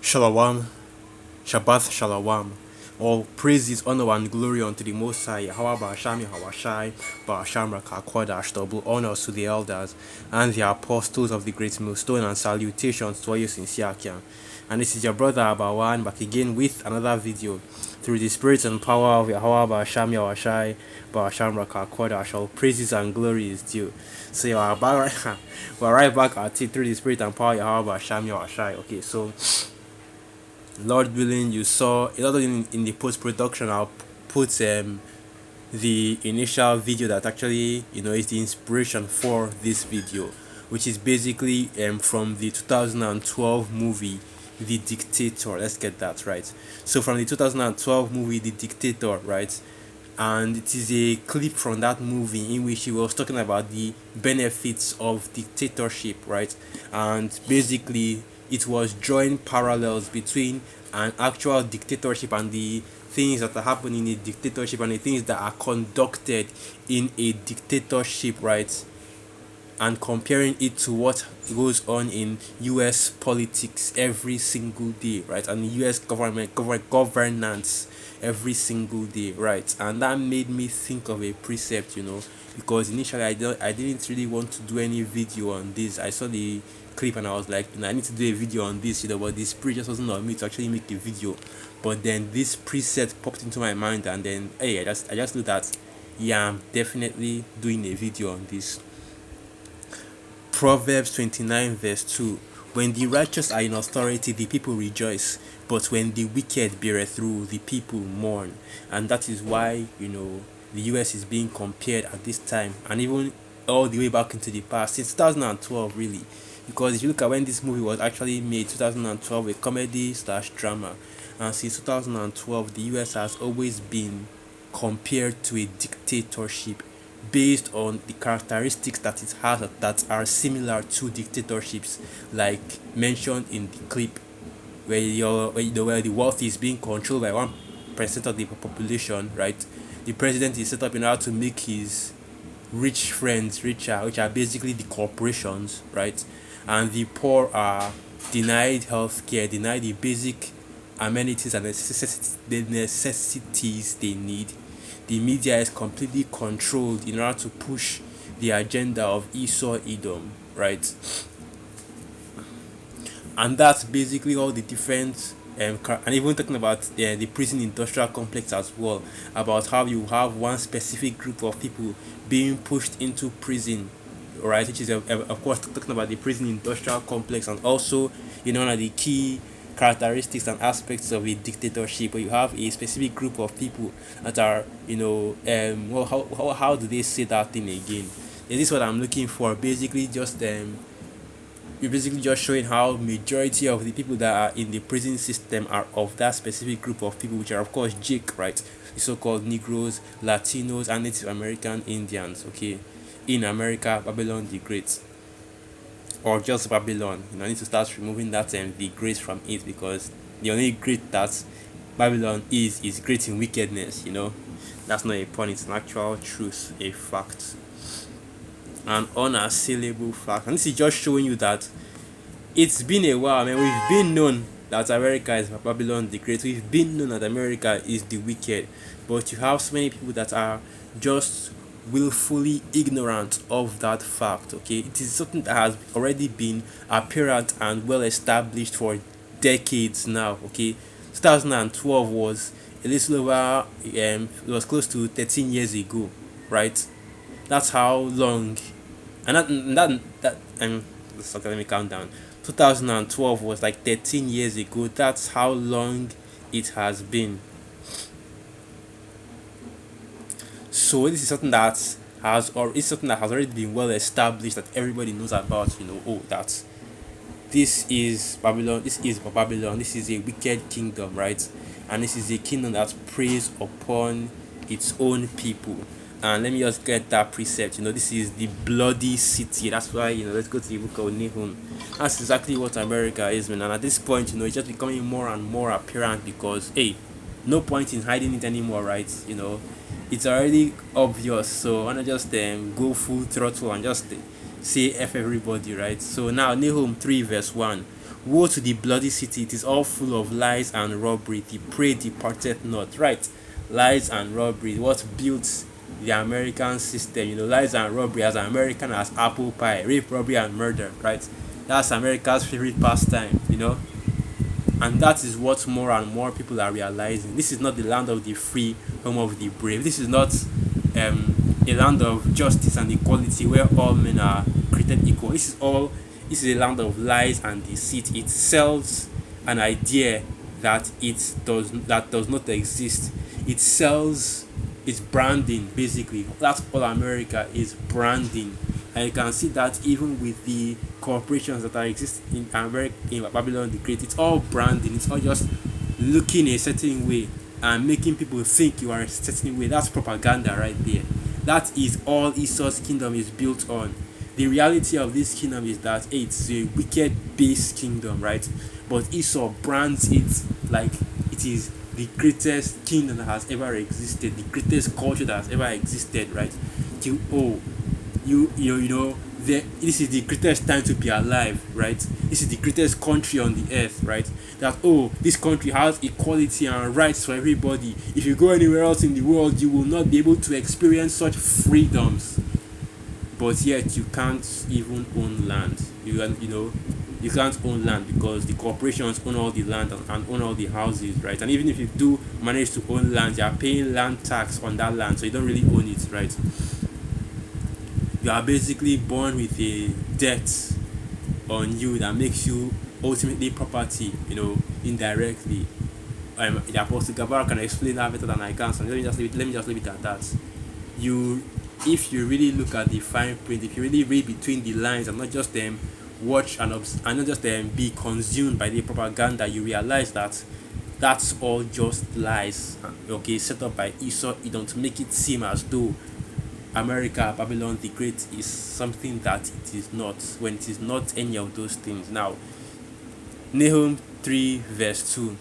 Shalom, Shabbat Shalom. All praises, honor, and glory unto the Most High. Yahweh Ba'asham Yahweh Ba'asham Rakakwadash. Double honors to the elders and the apostles of the great millstone, and salutations to all you sincere Akian. And this is your brother Abawan back again with another video. Through the spirit and power of Yahweh Ba'asham Yahweh Ba'asham Rakakwadash. All praises and glory is due. So we're right back at it through the spirit and power of Yahweh Ba'asham Yahweh. Okay, so Lord willing, you saw a lot of in the post production. I'll put the initial video that actually is the inspiration for this video, which is basically from the 2012 movie The Dictator. Let's get that right. So from the 2012 movie The Dictator, right? And it is a clip from that movie in which he was talking about the benefits of dictatorship, right? And basically it was drawing parallels between an actual dictatorship and the things that are happening in a dictatorship and the things that are conducted in a dictatorship, right? And comparing it to what goes on in US politics every single day, right? And US governance every single day, right? And that made me think of a precept, because initially I didn't really want to do any video on this. I saw the clip and I was like, I need to do a video on this, but the spirit just wasn't on me to actually make a video. But then this preset popped into my mind, and then hey, I just knew that yeah, I'm definitely doing a video on this. Proverbs 29 verse 2. When the righteous are in authority, the people rejoice, but when the wicked beareth rule, the people mourn. And that is why, the US is being compared at this time, and even all the way back into the past, since 2012, really. Because if you look at when this movie was actually made, 2012, a comedy slash drama, and since 2012, the US has always been compared to a dictatorship based on the characteristics that it has that are similar to dictatorships, like mentioned in the clip, where the wealth is being controlled by 1% of the population, right? The president is set up in order to make his rich friends richer, which are basically the corporations, right? And the poor are denied healthcare, denied the basic amenities and the necessities they need. The media is completely controlled in order to push the agenda of Esau Edom, right? And that's basically all the different and even talking about the prison industrial complex as well, about how you have one specific group of people being pushed into prison, right? Which is of course talking about the prison industrial complex, and also one of the key characteristics and aspects of a dictatorship, where you have a specific group of people that are well, how do they say that thing again? This is what I'm looking for. Basically just you're basically just showing how majority of the people that are in the prison system are of that specific group of people, which are of course Jake, right? The so-called Negroes, Latinos, and Native American Indians. Okay, in America, Babylon the Great, or just Babylon. I need to start removing that the great from it, because the only great that Babylon is great in wickedness. That's not a pun; it's an actual truth, a fact, an unassailable fact. And this is just showing you that it's been a while, man. We've been known that America is Babylon the Great. We've been known that America is the wicked. But you have so many people that are just willfully ignorant of that fact, okay? It is something that has already been apparent and well established for decades now, okay? 2012 was a little over, it was close to 13 years ago, right? That's how long, and okay, let me count down. 2012 was like 13 years ago. That's how long it has been. So this is something that it's something that has already been well established, that everybody knows about. Oh, that this is Babylon. This is Babylon. This is a wicked kingdom, right? And this is a kingdom that preys upon its own people. And let me just get that precept. This is the bloody city. That's why, let's go to the book of Nahum. That's exactly what America is, man. And at this point, it's just becoming more and more apparent, because, hey, no point in hiding it anymore, right? It's already obvious. So I want to just go full throttle and just say F everybody, right? So now, Nahum 3 verse 1. Woe to the bloody city, it is all full of lies and robbery. The prey departed not. Right? Lies and robbery. What built the American system? Lies and robbery as American as apple pie, rape, robbery, and murder. Right? That's America's favorite pastime. And that is what more and more people are realizing. This is not the land of the free, home of the brave. This is not a land of justice and equality where all men are created equal. This is a land of lies and deceit. It sells an idea that does not exist. It sells its branding basically. That's all America is, branding. And you can see that even with the corporations that are exist in America, in Babylon the Great, it's all branding. It's all just looking a certain way and making people think you are a certain way. That's propaganda right there. That is all Esau's kingdom is built on. The reality of this kingdom is that it's a wicked base kingdom, right? But Esau brands it like it is the greatest kingdom that has ever existed, the greatest culture that has ever existed, right? Oh, this is the greatest time to be alive, right? This is the greatest country on the earth, right? That, oh, this country has equality and rights for everybody. If you go anywhere else in the world, you will not be able to experience such freedoms. But yet you can't even own land. You can't own land because the corporations own all the land and own all the houses, right? And even if you do manage to own land, you are paying land tax on that land, so you don't really own it, right? You are basically born with a debt on you that makes you ultimately property, indirectly. The Apostle Gabar can explain that better than I can, so let me just leave it at that. If you really look at the fine print, if you really read between the lines and not just watch and not just be consumed by the propaganda, you realize that that's all just lies, okay, set up by Esau Edom to make it seem as though America, Babylon the Great is something that it is not, when it is not any of those things. Now, Nahum 3 verse 2.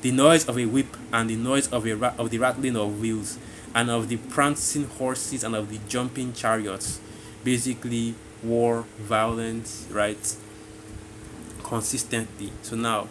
The noise of a whip and the noise of the rattling of wheels and of the prancing horses and of the jumping chariots. Basically, war, violence, right? Consistently. So now,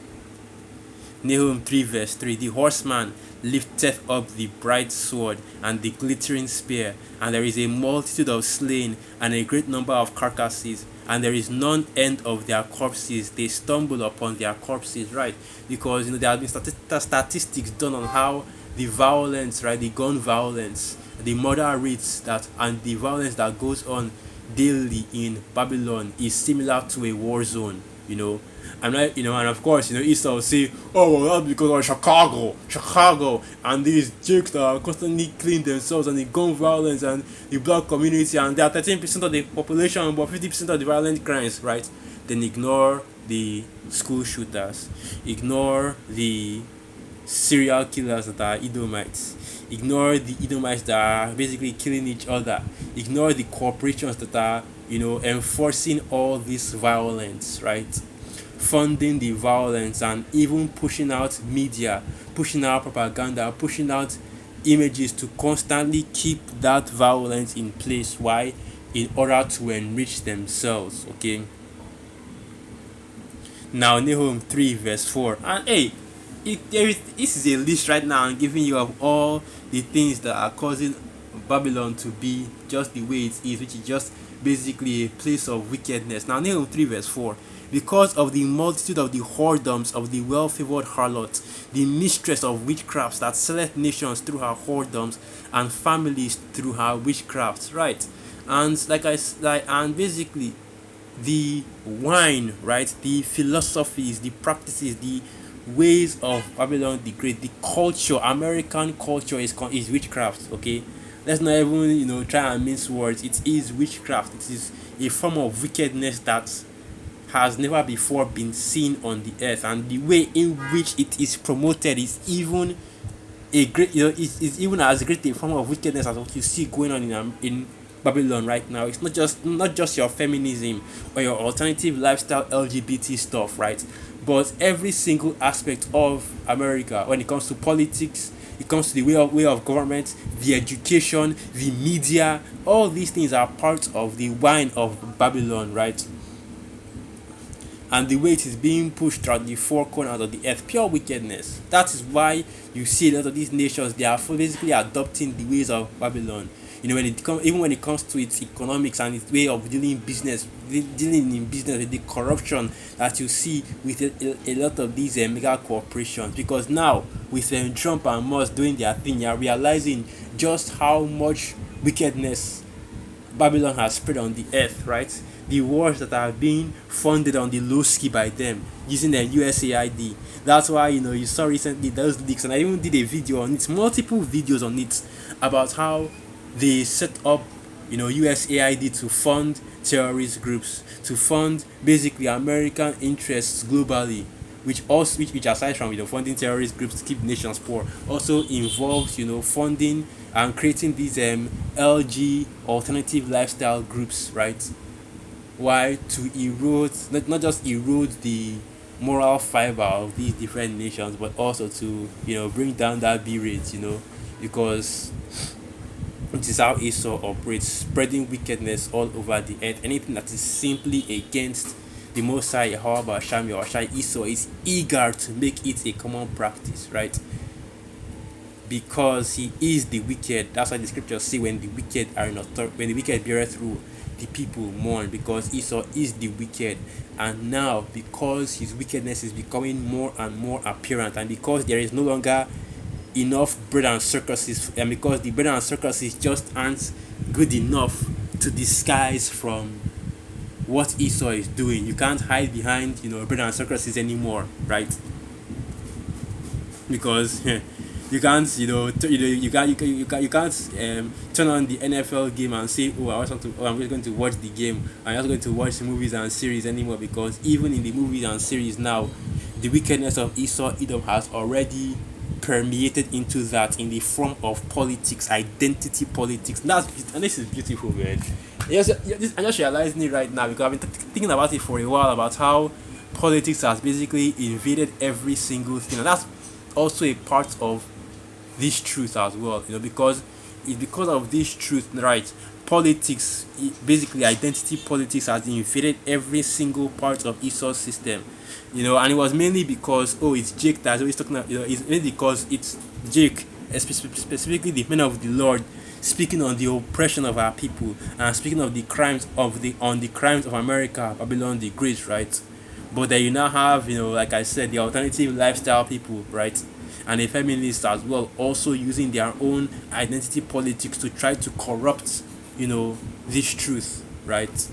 Nahum 3 verse 3. The horseman lifteth up the bright sword and the glittering spear, and there is a multitude of slain and a great number of carcasses, and there is none end of their corpses. They stumble upon their corpses, right? Because there have been statistics done on how the violence, right, the gun violence, the murder rates and the violence that goes on daily in Babylon is similar to a war zone. And of course, Esau will say, oh, well, that's because of Chicago, and these jerks that are constantly killing themselves, and the gun violence, and the black community, and they are 13% of the population, but 50% of the violent crimes, right? Then ignore the school shooters, ignore the serial killers that are Edomites, ignore the Edomites that are basically killing each other, ignore the corporations that are, enforcing all this violence, right? Funding the violence and even pushing out media, pushing out propaganda, pushing out images to constantly keep that violence in place. Why? In order to enrich themselves. Okay. Now, Nahum 3 verse 4. And hey, this is a list right now I'm giving you of all the things that are causing Babylon to be just the way it is, which is just basically a place of wickedness. Now, Nahum 3 verse 4. Because of the multitude of the whoredoms of the well-favored harlot, the mistress of witchcrafts that selleth nations through her whoredoms and families through her witchcrafts, right? And basically the wine, right? The philosophies, the practices, the ways of Babylon the Great, the culture, American culture is witchcraft. Okay, let's not even try and mince words. It is witchcraft. It is a form of wickedness that has never before been seen on the earth, and the way in which it is promoted is even a great is even as great a form of wickedness as what you see going on in Babylon right now. It's not just your feminism or your alternative lifestyle LGBT stuff, right? But every single aspect of America, when it comes to politics, it comes to the way of government, the education, the media, all these things are part of the wine of Babylon, right? and the way it is being pushed throughout the four corners of the earth, pure wickedness. That is why you see a lot of these nations, they are basically adopting the ways of Babylon. When it comes, even when it comes to its economics and its way of dealing in business with the corruption that you see with a lot of these mega corporations. Because now with Trump and Musk doing their thing, you are realizing just how much wickedness Babylon has spread on the earth, right? The wars that are being funded on the low ski by them using the USAID. That's why you saw recently those leaks, and I even did a video on it, multiple videos on it, about how they set up USAID to fund terrorist groups, to fund basically American interests globally, which also which aside from funding terrorist groups to keep nations poor, also involves funding and creating these LG alternative lifestyle groups, right? Why? To erode, not just erode the moral fiber of these different nations, but also to bring down that B rate, because it is how Esau operates, spreading wickedness all over the earth. Anything that is simply against the Most High, Yahweh Hashem Yahushai, Esau is eager to make it a common practice, right? Because he is the wicked. That's why the scriptures say when the wicked are in authority, when the wicked beareth rule, the people mourn, because Esau is the wicked. And now, because his wickedness is becoming more and more apparent, and because there is no longer enough bread and circuses, and because the bread and circuses just aren't good enough to disguise from what Esau is doing, you can't hide behind bread and circuses anymore, right? Because you can't you can't turn on the NFL game and say, I'm just going to watch the game, I'm just going to watch movies and series anymore, because even in the movies and series now, the wickedness of Esau Edom has already permeated into that in the form of politics, identity politics. And this is beautiful, man. I'm just realizing it right now, because I've been thinking about it for a while, about how politics has basically invaded every single thing, and that's also a part of this truth as well, because it's because of this truth, right? Politics, basically identity politics, has invaded every single part of Esau's system, and it was mainly because it's Jake that's always talking about, it's mainly because it's Jake, specifically the men of the Lord, speaking on the oppression of our people and speaking of the crimes of America, Babylon the Great, right? But then you now have, like I said, the alternative lifestyle people, right? And the feminists as well, also using their own identity politics to try to corrupt, this truth, right?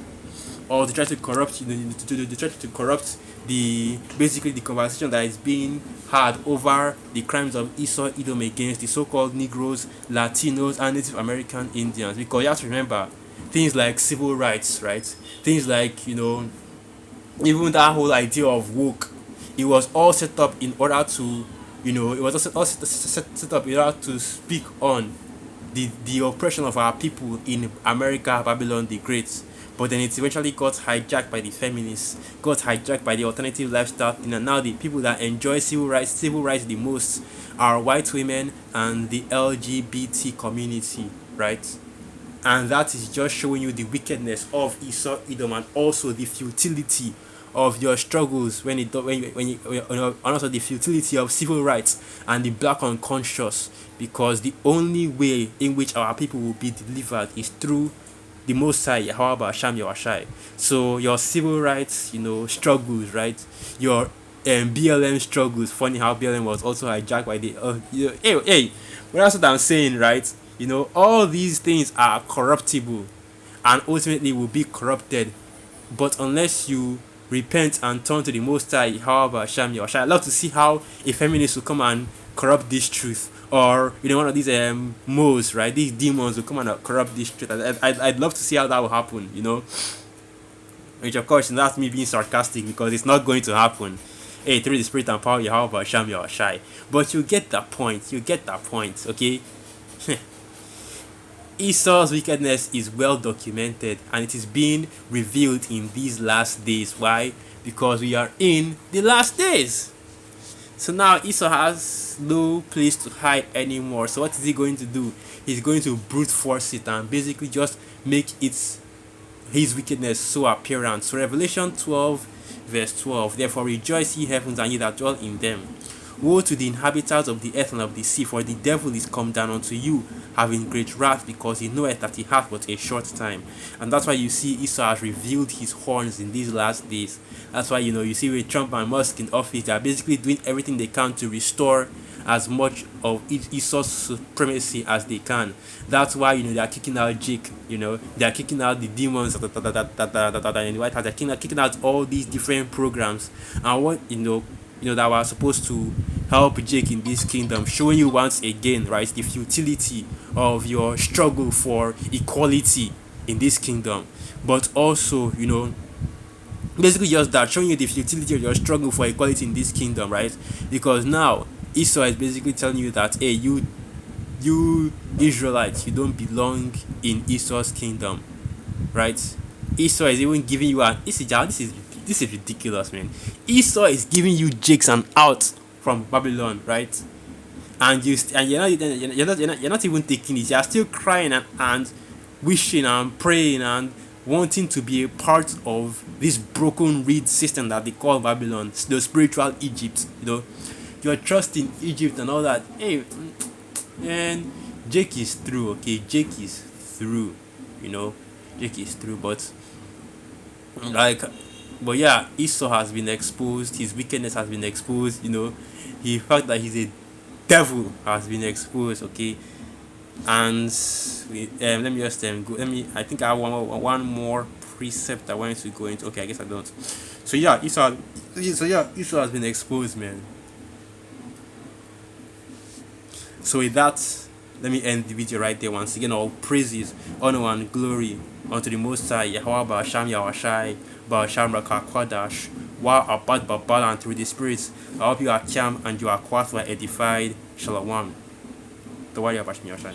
Or to try to corrupt, to try to corrupt basically the conversation that is being had over the crimes of Esau Edom against the so-called Negroes, Latinos, and Native American Indians. Because you have to remember things like civil rights, right? Things like even that whole idea of woke, it was all set up in order to it was also set up in order to speak on the oppression of our people in America, Babylon the Great. But then it eventually got hijacked by the feminists, got hijacked by the alternative lifestyle, and now the people that enjoy civil rights the most are white women and the LGBT community, right? And that is just showing you the wickedness of Esau Edom, and also the futility of your struggles and also the futility of civil rights and the black unconscious, because the only way in which our people will be delivered is through the Most High, Yahweh Hashem Yahushai. So your civil rights, struggles, right? Your BLM struggles. Funny how BLM was also hijacked by the hey, well, that's what I'm saying, right? All these things are corruptible and ultimately will be corrupted, but unless you repent and turn to the Most High, however Hashem Yahushua. I love to see how a feminist will come and corrupt this truth, or one of these moles, right? These demons will come and corrupt this truth. I'd love to see how that will happen, Which of course that's me being sarcastic, because it's not going to happen. Hey, through the spirit and power, Yahweh Hashem Yahushua. But you get that point. Okay. Esau's wickedness is well documented, and it is being revealed in these last days. Why? Because we are in the last days. So now Esau has no place to hide anymore. So what is he going to do? He's going to brute force it and basically just make his wickedness so apparent. So Revelation 12 Verse 12. Therefore rejoice, ye heavens, and ye that dwell in them. Woe to the inhabitants of the earth and of the sea, for the devil is come down unto you, having great wrath, because he knoweth that he hath but a short time. And that's why you see Esau has revealed his horns in these last days. That's why, you see with Trump and Musk in office, they are basically doing everything they can to restore as much of Esau's supremacy as they can. That's why they are kicking out Jake. They are kicking out the demons in the White House. They're kicking out all these different programs, and what that were supposed to help Jake in this kingdom, showing you once again, right, the futility of your struggle for equality in this kingdom, but also basically just that, showing you the futility of your struggle for equality in this kingdom, right? Because now Esau is basically telling you that, hey, you Israelites, you don't belong in Esau's kingdom, right? Esau is even giving you this is ridiculous, man. Esau is giving you Jakes and out from Babylon, right? And you're not even taking it. You're still crying and wishing and praying and wanting to be a part of this broken reed system that they call Babylon, the spiritual Egypt. You're trusting Egypt and all that. Hey, and Jake is through, okay? Jake is through, Jake is through, but yeah, Esau has been exposed, his wickedness has been exposed, he felt that he's a devil has been exposed, okay? And let me just go. I think I have one more precept I wanted to go into. Okay, I guess I don't. So yeah, Esau has been exposed, man. So with that, let me end the video right there. Once again, all praises, honor, and glory unto the Most High, Yahweh Ba'asham Yahweh Ba'asham Rakakwadash, Wa Abad Babal, and through the spirits. I hope you are calm and you are quiet, edified. Shalom. The warrior Bashmi Yahweh.